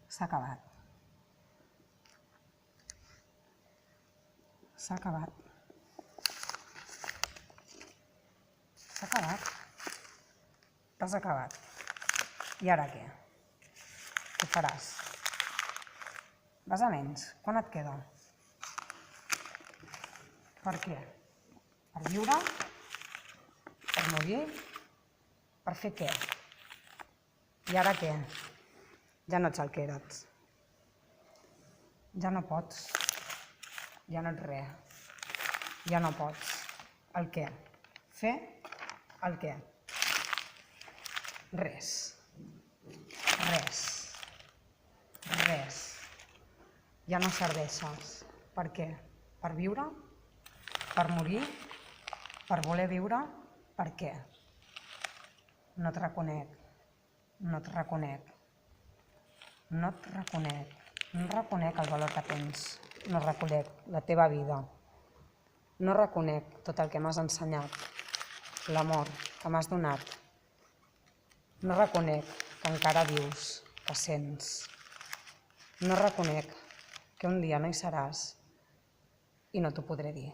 S'ha acabat. S'ha acabat. S'ha acabat. T'has acabat. I ara què? Què faràs? Vas a menys. Quan et queda? Per què? Per viure? Per morir? Per fer què? I ara què? Ja no ets el que eres. Ja no pots. Ja no ets res. Ja no pots. El què? Fer el què? Res. Res. Res. Ja no serveixes. Per què? Per viure? Per morir? Per voler viure? Per què? No et reconec. No et reconec. No et reconec. No reconec el valor que tens. No reconec la teva vida. No reconec tot el que m'has ensenyat. L'amor que m'has donat. No reconec que encara vius, que sents. No reconec que un dia no hi seràs i no t'ho podré dir.